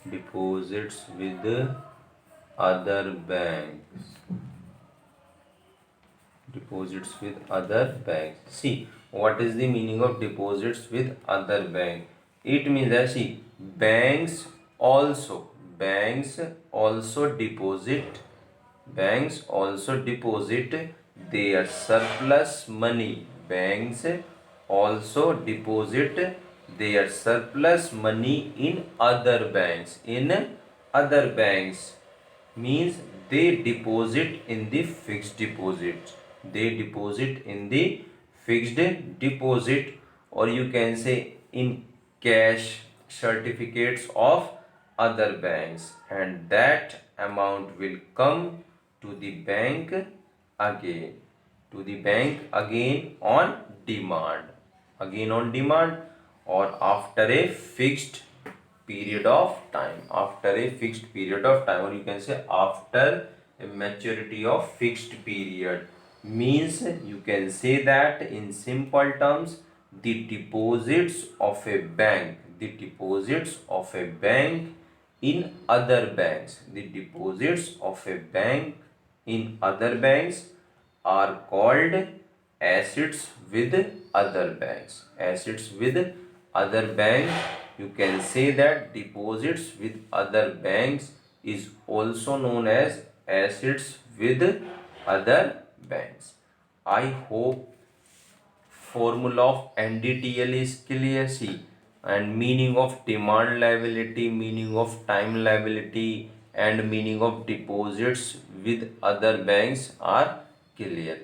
deposits with other banks. Deposits with other banks. See, what is the meaning of deposits with other bank? It means that, see, banks also banks also deposit banks also deposit their surplus money. Banks also deposit their surplus money in other banks. In other banks means they deposit in the fixed deposit. They deposit in the fixed deposit, or you can say in cash certificates of other banks, and that amount will come to the bank again, on demand, or after a fixed period of time, or you can say after a maturity of fixed period. Means you can say that in simple terms, the deposits of a bank in other banks, are called assets with other banks. You can say that deposits with other banks is also known as assets with other banks. I hope formula of NDTL is clear. See, and meaning of demand liability, meaning of time liability, and meaning of deposits with other banks are clear.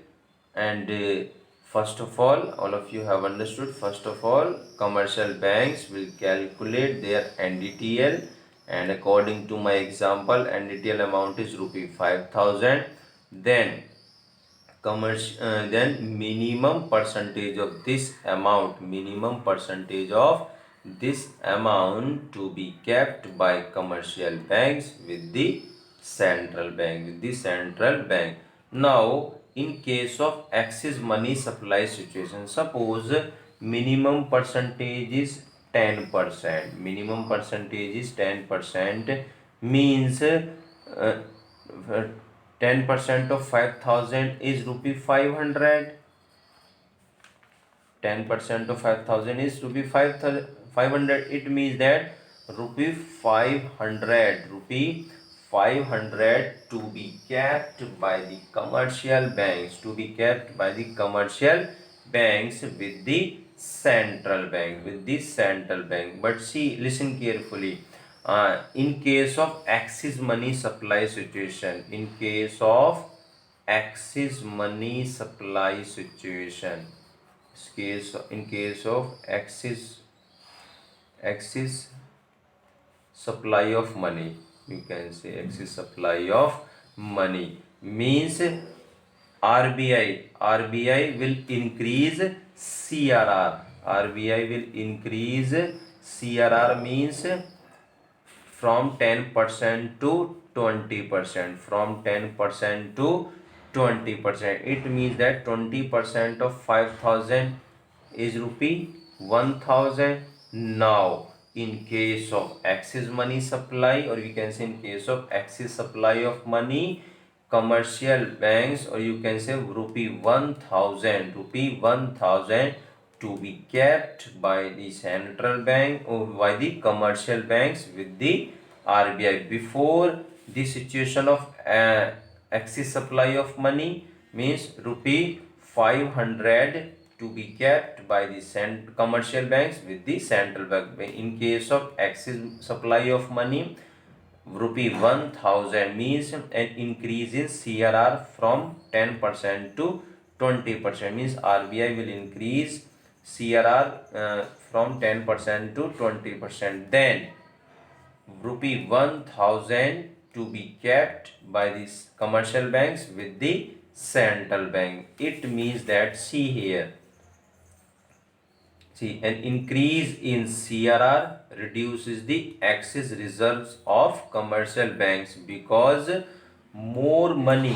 And first of all of you have understood. First of all, commercial banks will calculate their NDTL, and according to my example, NDTL amount is rupee 5,000. Then then minimum percentage of this amount to be kept by commercial banks with the central bank. Now, in case of excess money supply situation, suppose minimum percentage is 10%. 10% means 10% of 5,000 is rupee 500. 10% of 5,000 is rupee 500. It means that rupee 500 to be kept by the commercial banks, with the central bank. But see, listen carefully. In case of excess money supply situation, in case of excess supply of money, you can say excess supply of money, means RBI will increase CRR. Means from 10% to 20%. It means that 20% of 5,000 is rupee 1,000. Now, in case of excess money supply, or we can say in case of excess supply of money, commercial banks, or you can say rupee 1,000 to be kept by the central bank or by the commercial banks with the RBI. Before the situation of excess supply of money, means rupee 500 to be kept by the commercial banks with the central bank. In case of excess supply of money, rupee 1,000 means an increase in CRR from 10% to 20%. Means RBI will increase CRR from 10% to 20%. Then rupee 1,000 to be kept by these commercial banks with the central bank. It means that, see here, an increase in CRR reduces the excess reserves of commercial banks, because more money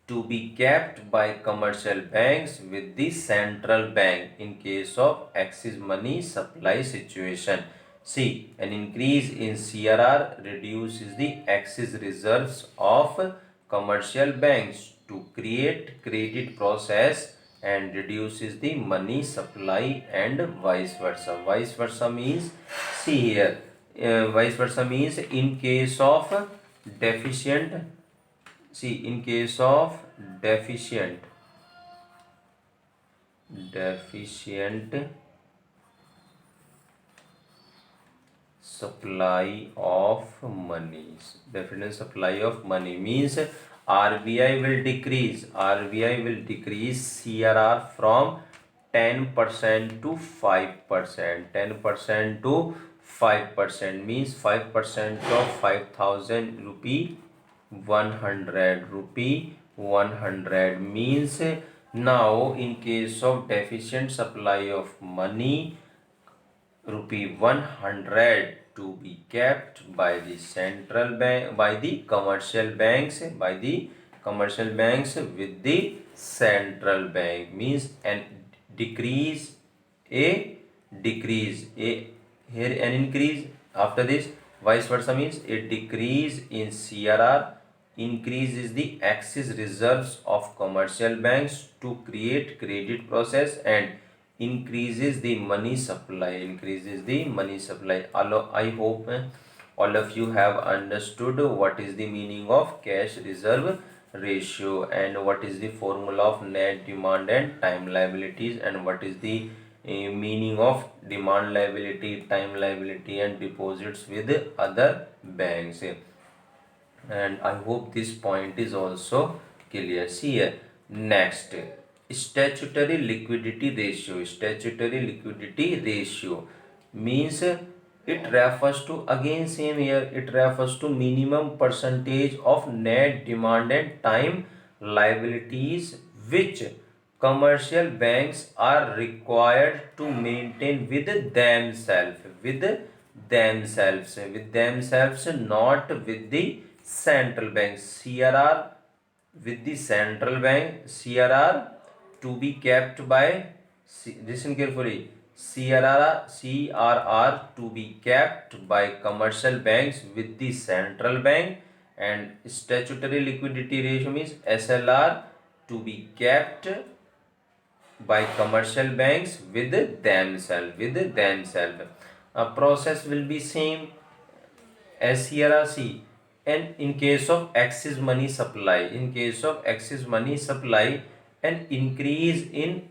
to be kept by commercial banks with the central bank in case of excess money supply situation. See, an increase in CRR reduces the excess reserves of commercial banks to create credit process and reduces the money supply and vice versa. Vice versa means, see here, vice versa means in case of deficient, see in case of deficient supply of money, deficient supply of money means RBI will decrease CRR from 10% to 5%. 10% to 5% means 5% of 5,000 rupee 100 rupee 100 means, now in case of deficient supply of money, rupee 100 to be kept by the central bank, by the commercial banks, with the central bank means an decrease, a decrease, a here an increase, after this vice versa means a decrease in CRR increases the excess reserves of commercial banks to create credit process and increases the money supply, I hope all of you have understood what is the meaning of cash reserve ratio and what is the formula of net demand and time liabilities, and what is the meaning of demand liability, time liability and deposits with other banks. And I hope this point is also clear. See here, next, statutory liquidity ratio. Statutory liquidity ratio means it refers to, again same here, it refers to minimum percentage of net demand and time liabilities which commercial banks are required to maintain with themselves, not with the central bank. CRR with the central bank, CRR to be kept by, listen carefully, CRR to be kept by commercial banks with the central bank, and statutory liquidity ratio means SLR to be kept by commercial banks with themselves. A process will be same as here. See, and in case of excess money supply, an increase in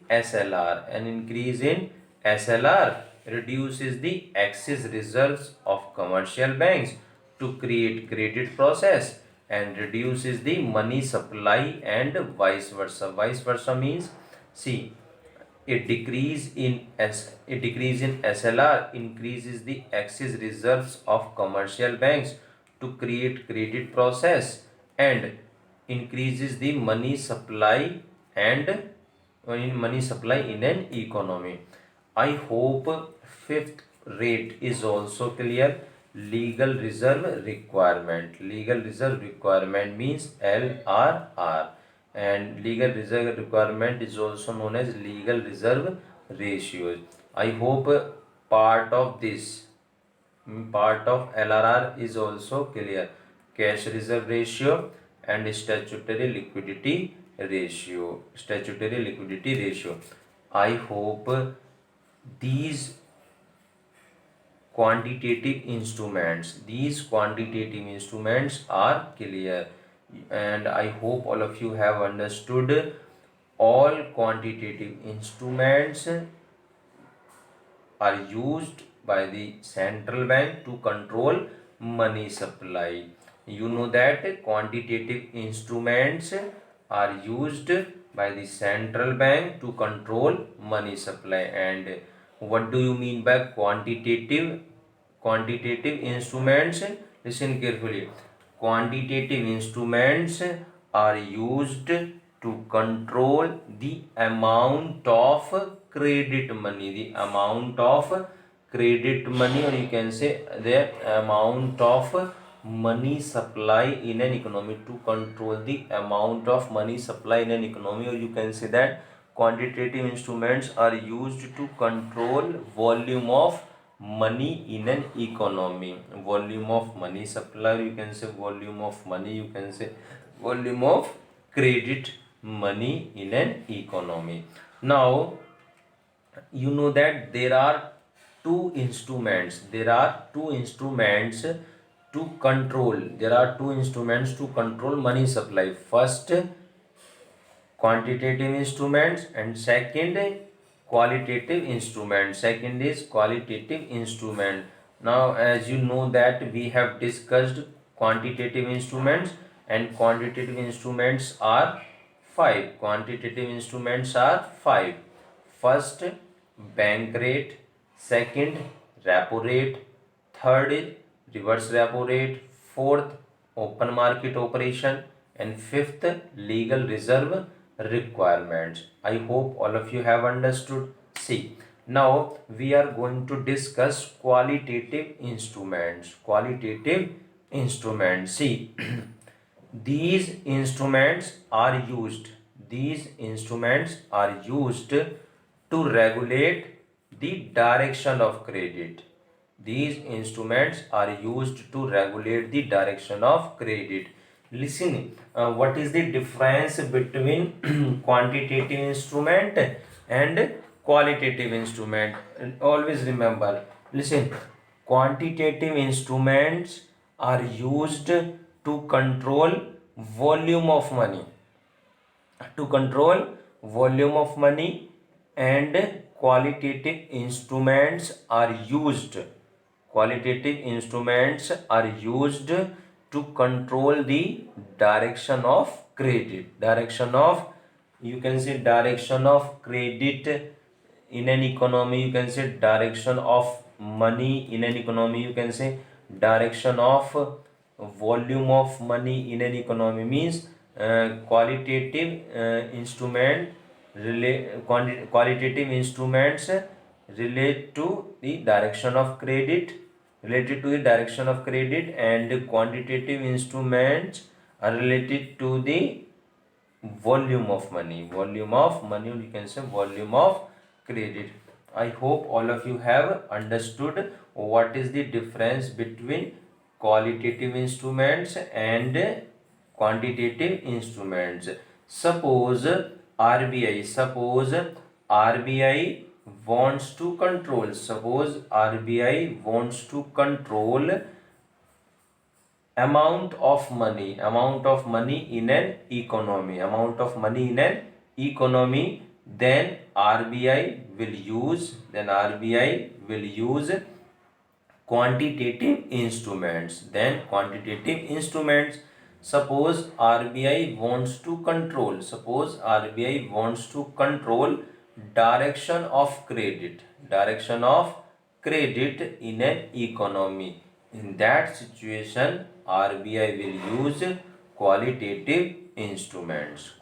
SLR reduces the excess reserves of commercial banks to create credit process and reduces the money supply and vice versa. Vice versa means, see, a decrease in SLR increases the excess reserves of commercial banks to create credit process and increases the money supply and money supply in an economy. I hope fifth rate is also clear. Legal reserve requirement. Legal reserve requirement means LRR, and legal reserve requirement is also known as legal reserve ratios. I hope part of this, part of LRR is also clear. Cash reserve ratio and statutory liquidity ratio. I hope these quantitative instruments are clear, and I hope all of you have understood all quantitative instruments are used by the central bank to control money supply. You know that quantitative instruments are used by the central bank to control money supply. And what do you mean by quantitative instruments? Listen carefully. Quantitative instruments are used to control the amount of credit money, or you can say the amount of money supply in an economy, to control the amount of money supply in an economy, or you can say that quantitative instruments are used to control volume of money in an economy. Volume of money supply, you can say volume of money, you can say volume of credit money in an economy. Now you know that there are two instruments to control money supply. First, quantitative instruments, and second, qualitative instrument. Second is qualitative instrument. Now as you know that we have discussed quantitative instruments, and quantitative instruments are five. Quantitative instruments are five. First, bank rate. Second, repo rate. Third is reverse repo rate. Fourth, open market operation. And fifth, legal reserve requirements. I hope all of you have understood. See, now we are going to discuss qualitative instruments. Qualitative instruments. See, these instruments are used. These instruments are used to regulate the direction of credit. These instruments are used to regulate the direction of credit. Listen, what is the difference between quantitative instrument and qualitative instrument? And always remember, listen, quantitative instruments are used to control volume of money, to control volume of money, and qualitative instruments are used to control the direction of credit. Direction of, you can say direction of credit in an economy, you can say direction of money in an economy, you can say direction of volume of money in an economy. Means qualitative instrument qualitative instruments relate to the direction of credit, related to the direction of credit, and quantitative instruments are related to the volume of money, or you can say volume of credit. I hope all of you have understood what is the difference between qualitative instruments and quantitative instruments. Suppose RBI wants to control, amount of money in an economy, then RBI will use quantitative instruments. Suppose RBI wants to control direction of credit in an economy. In that situation, RBI will use qualitative instruments.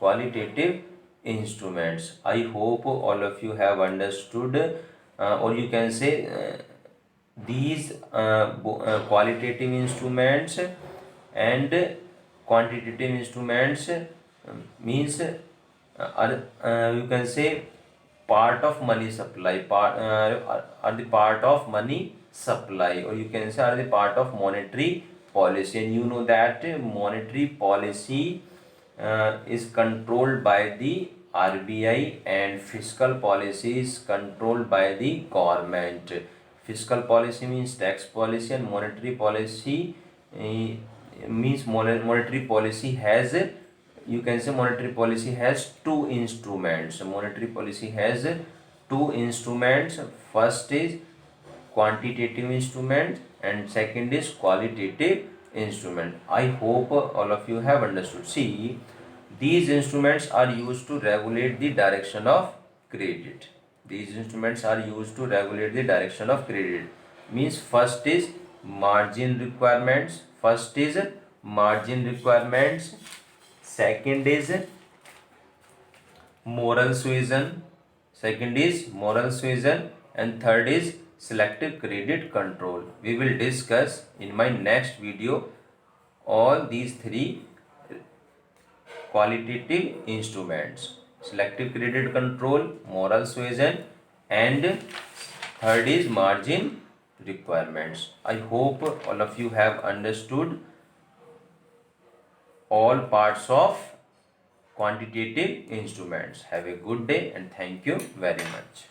I hope all of you have understood, or you can say these qualitative instruments and quantitative instruments means you can say part of money supply, are the part of money supply, or you can say are the part of monetary policy. And you know that monetary policy is controlled by the RBI, and fiscal policy is controlled by the government. Fiscal policy means tax policy, and monetary policy means monetary policy has, you can say monetary policy has two instruments. First is quantitative instrument, and second is qualitative instrument. I hope all of you have understood. See, these instruments are used to regulate the direction of credit. Means first is margin requirements. Second is moral suasion. And third is selective credit control. We will discuss in my next video all these three qualitative instruments: selective credit control, moral suasion, and third is margin requirements. I hope all of you have understood all parts of quantitative instruments. Have a good day and thank you very much.